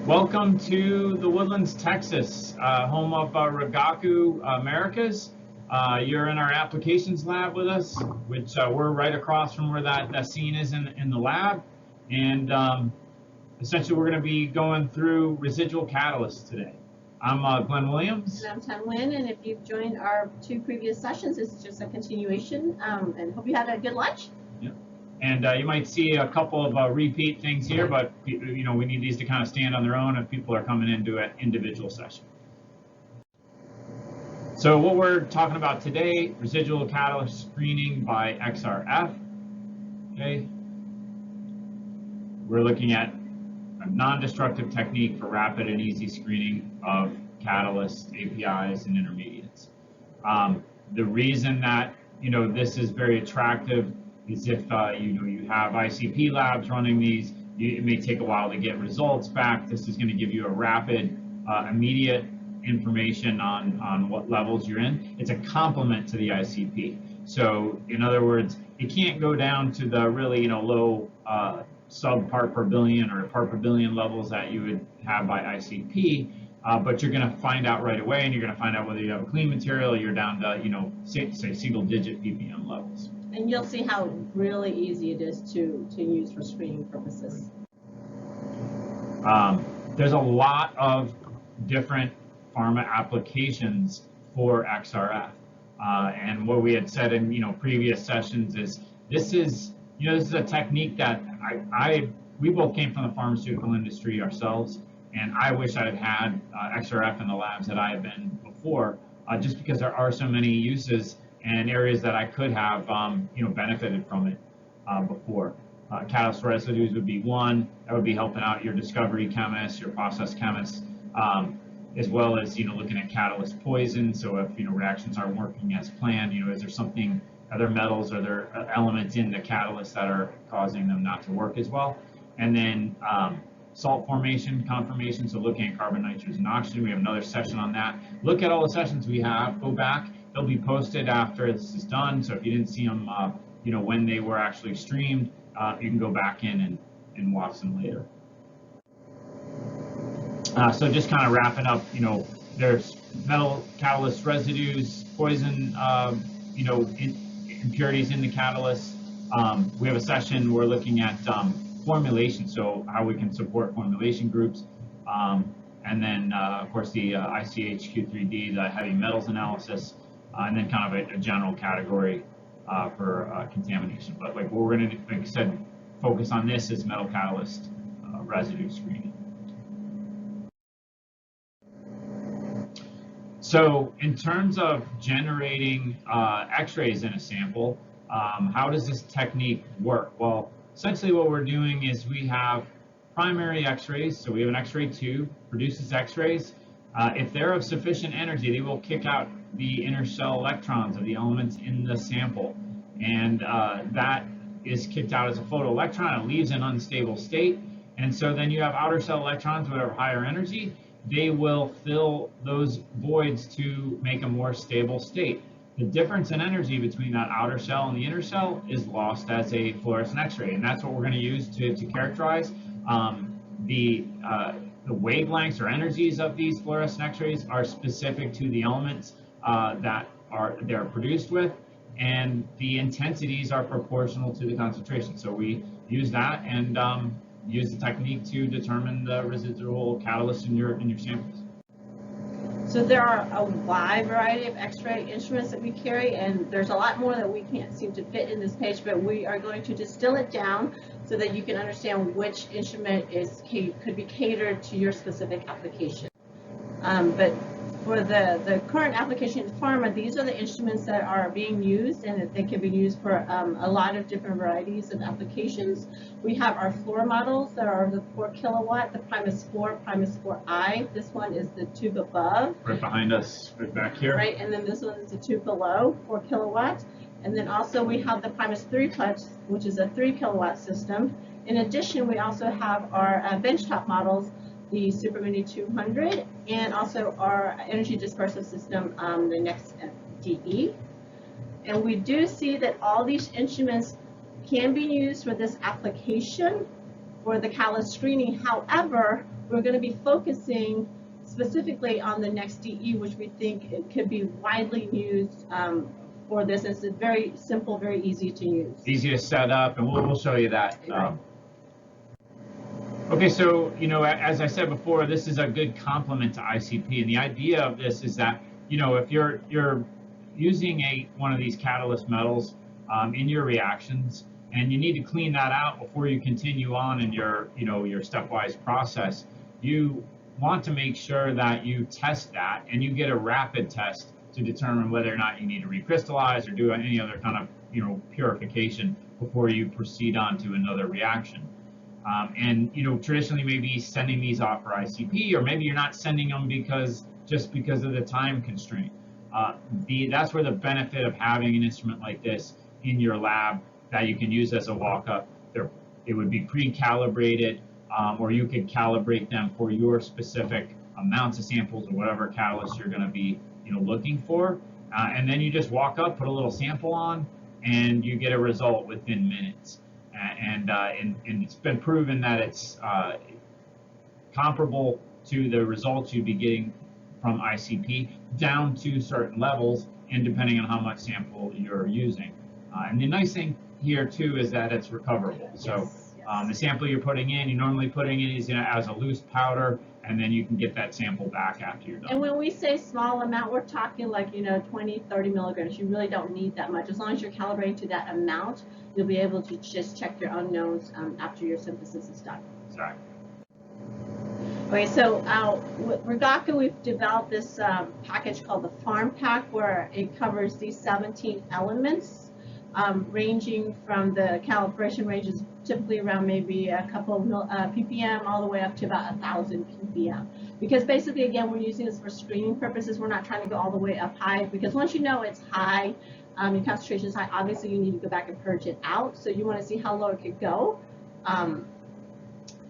Welcome to the Woodlands, Texas, home of Rigaku Americas. You're in our applications lab with us, which we're right across from where that scene is in the lab. And essentially, we're going to be going through residual catalysts today. I'm Glenn Williams. And I'm Thanh Nguyen, and if you've joined our two previous sessions, this is just a continuation, and hope you had a good lunch. Yeah. And you might see a couple of repeat things here, but you know, we need these to kind of stand on their own if people are coming into an individual session. So what we're talking about today, residual catalyst screening by XRF. Okay. We're looking at a non-destructive technique for rapid and easy screening of catalysts, APIs, and intermediates. The reason that this is very attractive is if you have ICP labs running these, it may take a while to get results back. This is going to give you a rapid, immediate information on what levels you're in. It's a complement to the ICP. So in other words, it can't go down to the really low sub part per billion or part per billion levels that you would have by ICP, but you're going to find out right away, and you're going to find out whether you have a clean material or you're down to say single digit ppm levels. And you'll see how really easy it is to use for screening purposes. There's a lot of different pharma applications for XRF, and what we had said in previous sessions is this is a technique that we both came from the pharmaceutical industry ourselves, and I wish I had had XRF in the labs that I have been before, just because there are so many uses and areas that I could have benefited from it before. Catalyst residues would be one. That would be helping out your discovery chemists, your process chemists, as well as looking at catalyst poison. So if reactions aren't working as planned, is there something, are there metals, are there elements in the catalyst that are causing them not to work as well? And then salt formation, conformation, so looking at carbon, nitrogen, and oxygen. We have another session on that. Look at all the sessions we have, go back. They'll be posted after this is done. So if you didn't see them, when they were actually streamed, you can go back in and watch them later. So just kind of wrapping up, there's metal catalyst residues, poison, impurities in the catalyst. We have a session we're looking at formulation, so how we can support formulation groups. And then, of course, the ICH Q3D, the heavy metals analysis, and then kind of a general category for contamination. But like what we're going to, like I said, focus on this is metal catalyst residue screening. So in terms of generating X-rays in a sample, how does this technique work? Well, essentially what we're doing is we have primary X-rays. So we have an X-ray tube, produces X-rays. If they're of sufficient energy, they will kick out the inner shell electrons of the elements in the sample. And that is kicked out as a photoelectron. It leaves an unstable state. And so then you have outer shell electrons, whatever higher energy, they will fill those voids to make a more stable state. The difference in energy between that outer shell and the inner shell is lost as a fluorescent X-ray. And that's what we're going to use to characterize the wavelengths or energies of these fluorescent X-rays are specific to the elements that they're produced with, and the intensities are proportional to the concentration. So we use that and use the technique to determine the residual catalyst in your samples. So there are a wide variety of X-ray instruments that we carry, and there's a lot more that we can't seem to fit in this page, but we are going to distill it down so that you can understand which instrument could be catered to your specific application. But for the current application in pharma, these are the instruments that are being used, and they can be used for a lot of different varieties of applications. We have our fluor models that are the 4 kilowatt, the Primus 4, Primus 4i. This one is the tube above. Right behind us, right back here. Right, and then this one is the tube below, 4 kilowatt. And then also we have the Primus 3 Plus, which is a 3 kilowatt system. In addition, we also have our benchtop models, the Super Mini 200, and also our energy dispersive system, the Next DE. And we do see that all these instruments can be used for this application, for the catalyst screening. However, we're going to be focusing specifically on the next DE, which we think it could be widely used for this. It's very simple, very easy to use. Easy to set up, and we'll show you that. Right. Okay, so, as I said before, this is a good complement to ICP, and the idea of this is that, if you're using one of these catalyst metals in your reactions, and you need to clean that out before you continue on in your stepwise process, you want to make sure that you test that, and you get a rapid test to determine whether or not you need to recrystallize or do any other kind of, purification before you proceed on to another reaction. And traditionally maybe sending these off for ICP, or maybe you're not sending them because of the time constraint. That's where the benefit of having an instrument like this in your lab that you can use as a walk-up. It would be pre-calibrated, or you could calibrate them for your specific amounts of samples or whatever catalyst you're going to be looking for, and then you just walk up, put a little sample on, and you get a result within minutes. And it's been proven that it's comparable to the results you'd be getting from ICP down to certain levels, and depending on how much sample you're using. And the nice thing here too is that it's recoverable. So the sample you're putting in, you're normally putting in is as a loose powder, and then you can get that sample back after you're done. And when we say small amount, we're talking like 20, 30 milligrams. You really don't need that much. As long as you're calibrating to that amount, you'll be able to just check your unknowns after your synthesis is done. Exactly. Okay, so with Rigaku, we've developed this package called the PharmPAK, where it covers these 17 elements, ranging from the calibration ranges typically around maybe a couple of ppm all the way up to about 1,000 ppm. Because basically, again, we're using this for screening purposes. We're not trying to go all the way up high, because once you know it's high, your concentration is high, obviously you need to go back and purge it out. So you want to see how low it could go.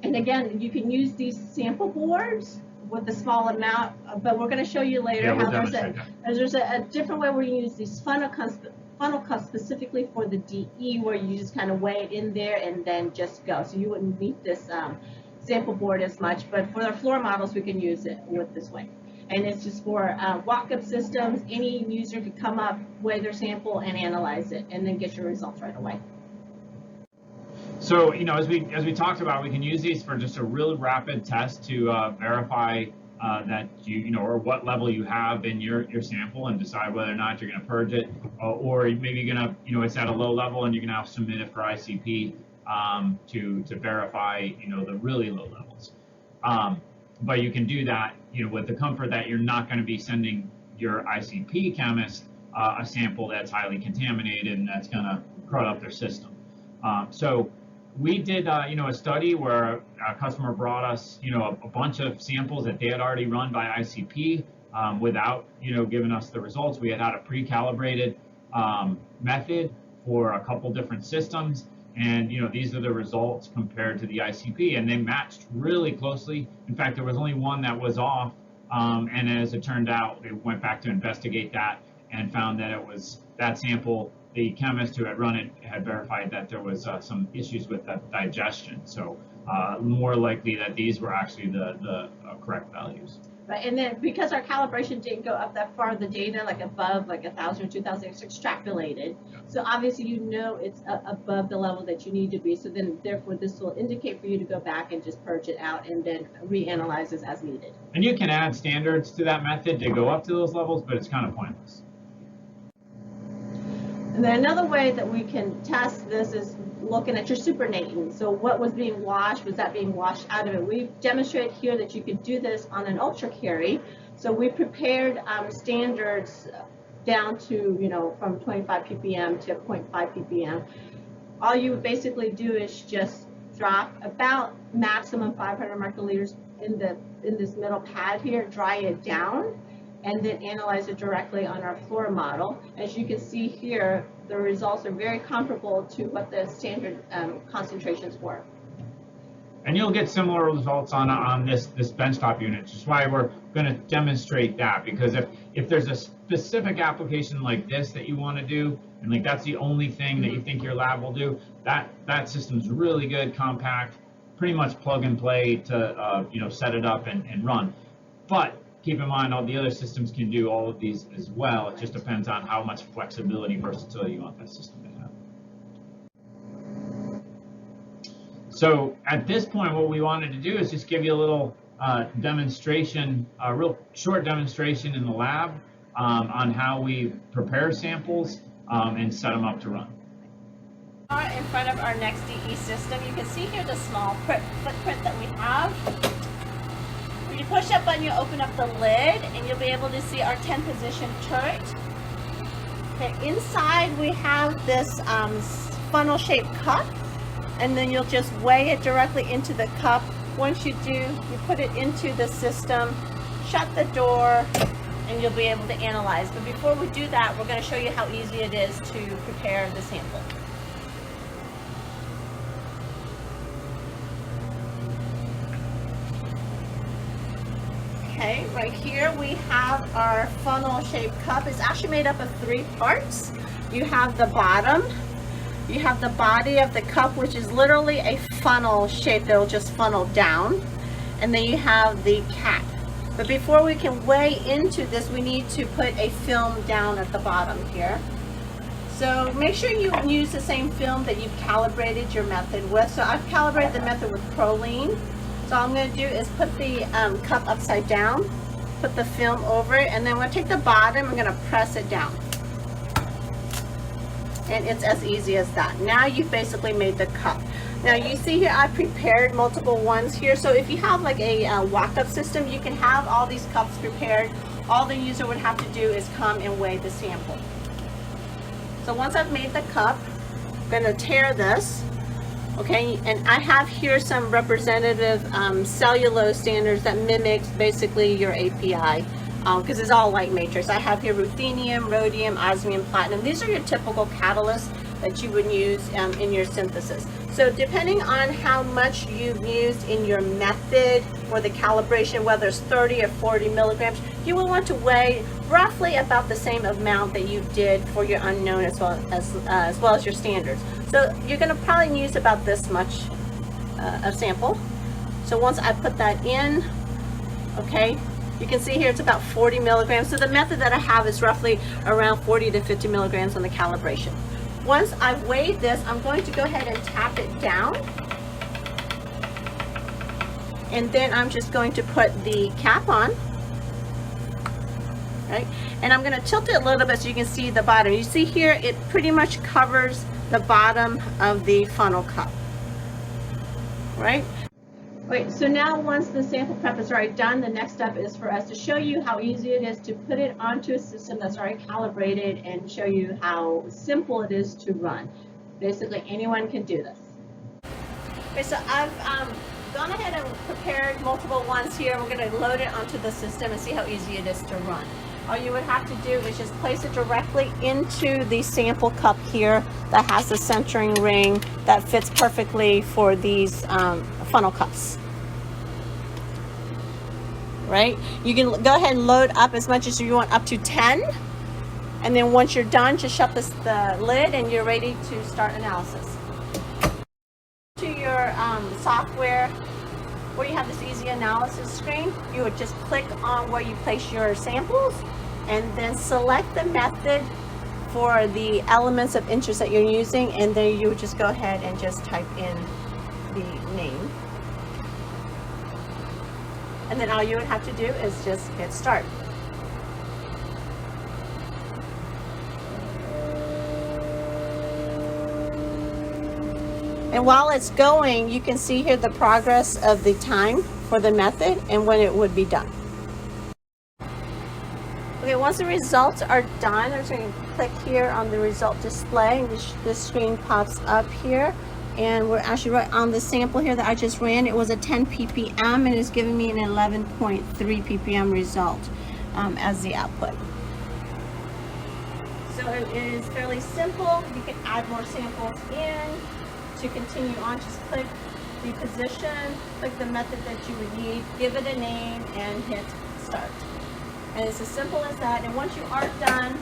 And again, you can use these sample boards with a small amount, but we're going to show you later how there's a different way where you use these funnel cups specifically for the DE, where you just kind of weigh it in there and then just go. So you wouldn't need this sample board as much, but for our floor models, we can use it with this way. And it's just for walk-up systems. Any user could come up, weigh their sample, and analyze it, and then get your results right away. So, as we talked about, we can use these for just a really rapid test to verify that or what level you have in your sample, and decide whether or not you're going to purge it, or maybe you're going to, it's at a low level and you're going to have to submit it for ICP to verify, the really low levels. But you can do that, with the comfort that you're not going to be sending your ICP chemist a sample that's highly contaminated and that's going to crud up their system. So we did, a study where a customer brought us, a bunch of samples that they had already run by ICP without, giving us the results. We had a pre-calibrated method for a couple different systems, and these are the results compared to the ICP, and they matched really closely. In fact, there was only one that was off, and as it turned out, they went back to investigate that and found that it was that sample. The chemist who had run it had verified that there was some issues with the digestion, so more likely that these were actually the correct values. Right, and then because our calibration didn't go up that far, the data like above like 1,000 or 2,000 is extrapolated. So obviously it's above the level that you need to be. So then therefore this will indicate for you to go back and just purge it out and then reanalyze this as needed. And you can add standards to that method to go up to those levels, but it's kind of pointless. And then another way that we can test this is looking at your supernatant. So what was being washed, was that being washed out of it? We've demonstrated here that you could do this on an ultra carry. So we prepared standards down to, from 25 ppm to 0.5 ppm. All you would basically do is just drop about maximum 500 microliters in this middle pad here, dry it down, and then analyze it directly on our floor model. As you can see here, the results are very comparable to what the standard concentrations were. And you'll get similar results on this benchtop unit, which is why we're going to demonstrate that, because if there's a specific application like this that you want to do, and like that's the only thing that you think your lab will do, that system's really good, compact, pretty much plug and play to set it up and run. But keep in mind, all the other systems can do all of these as well. It just depends on how much flexibility, versatility you want that system to have. So at this point, what we wanted to do is just give you a little demonstration, a real short demonstration in the lab on how we prepare samples and set them up to run. In front of our next DE system, you can see here the small footprint that we have. When you push that button, you open up the lid and you'll be able to see our 10 position turret. Okay, inside we have this funnel shaped cup, and then you'll just weigh it directly into the cup. Once you do, you put it into the system, shut the door, and you'll be able to analyze. But before we do that, we're going to show you how easy it is to prepare the sample. Okay, right here we have our funnel shaped cup. It's actually made up of 3 parts. You have the bottom, you have the body of the cup, which is literally a funnel shape that will just funnel down, and then you have the cap. But before we can weigh into this, we need to put a film down at the bottom here. So make sure you use the same film that you've calibrated your method with. So I've calibrated the method with Proline. So all I'm going to do is put the cup upside down, put the film over it, and then I'm going to take the bottom, I'm going to press it down. And it's as easy as that. Now you've basically made the cup. Now you see here I prepared multiple ones here. So if you have like a walk-up system, you can have all these cups prepared. All the user would have to do is come and weigh the sample. So once I've made the cup, I'm going to tear this. Okay, and I have here some representative cellulose standards that mimics basically your API, because it's all light matrix. I have here ruthenium, rhodium, osmium, platinum. These are your typical catalysts that you would use in your synthesis. So depending on how much you've used in your method for the calibration, whether it's 30 or 40 milligrams, you will want to weigh roughly about the same amount that you did for your unknown as well as your standards. So you're going to probably use about this much of sample. So once I put that in, okay, you can see here it's about 40 milligrams. So the method that I have is roughly around 40 to 50 milligrams on the calibration. Once I've weighed this, I'm going to go ahead and tap it down. And then I'm just going to put the cap on. Right? And I'm going to tilt it a little bit so you can see the bottom. You see here, it pretty much covers the bottom of the funnel cup. Right? Wait, so now once the sample prep is already done, the next step is for us to show you how easy it is to put it onto a system that's already calibrated and show you how simple it is to run. Basically, anyone can do this. Okay, so I've gone ahead and prepared multiple ones here. We're going to load it onto the system and see how easy it is to run. All you would have to do is just place it directly into the sample cup here that has the centering ring that fits perfectly for these funnel cups. Right? You can go ahead and load up as much as you want, up to 10. And then once you're done, just shut the lid and you're ready to start analysis. To your software, where you have this easy analysis screen, you would just click on where you place your samples and then select the method for the elements of interest that you're using, and then you would just go ahead and just type in the name. And then all you would have to do is just hit start. And while it's going, you can see here the progress of the time for the method and when it would be done. Okay, once the results are done, I'm just going to click here on the result display. This screen pops up here, and we're actually right on the sample here that I just ran. It was a 10 ppm, and it's giving me an 11.3 ppm result as the output. So it is fairly simple. You can add more samples in. To continue on, just click the position, click the method that you would need, give it a name, and hit start. And it's as simple as that. And once you are done,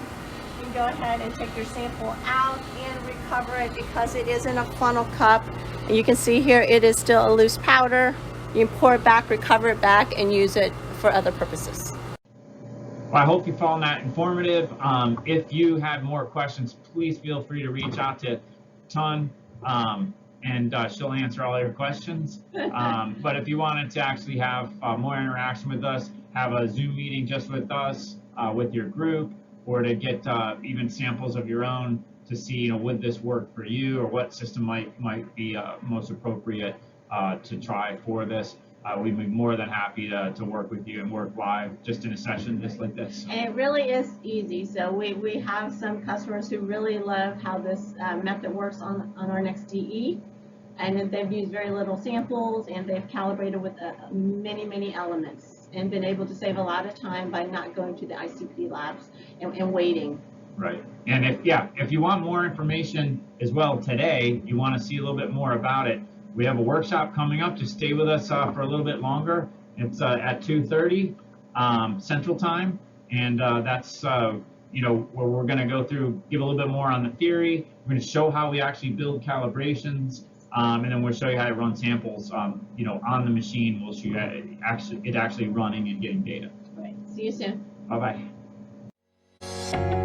you go ahead and take your sample out and recover it because it is in a funnel cup. And you can see here it is still a loose powder. You can pour it back, recover it back, and use it for other purposes. Well, I hope you found that informative. If you had more questions, please feel free to reach out to Thanh, and she'll answer all your questions. But if you wanted to actually have more interaction with us, have a Zoom meeting just with us, with your group, or to get even samples of your own to see, you know, would this work for you, or what system might be most appropriate to try for this. We'd be more than happy to work with you and work live just in a session just like this. And it really is easy. So we have some customers who really love how this method works on our next DE. And they've used very little samples, and they've calibrated with many elements and been able to save a lot of time by not going to the ICP labs and waiting. Right. And if you want more information as well today, you want to see a little bit more about it, we have a workshop coming up. Just stay with us for a little bit longer. It's at 2:30 Central Time, and that's you know, where we're going to go through, give a little bit more on the theory. We're going to show how we actually build calibrations, and then we'll show you how to run samples. You know, on the machine, we'll show you it actually running and getting data. Right. See you soon. Bye bye.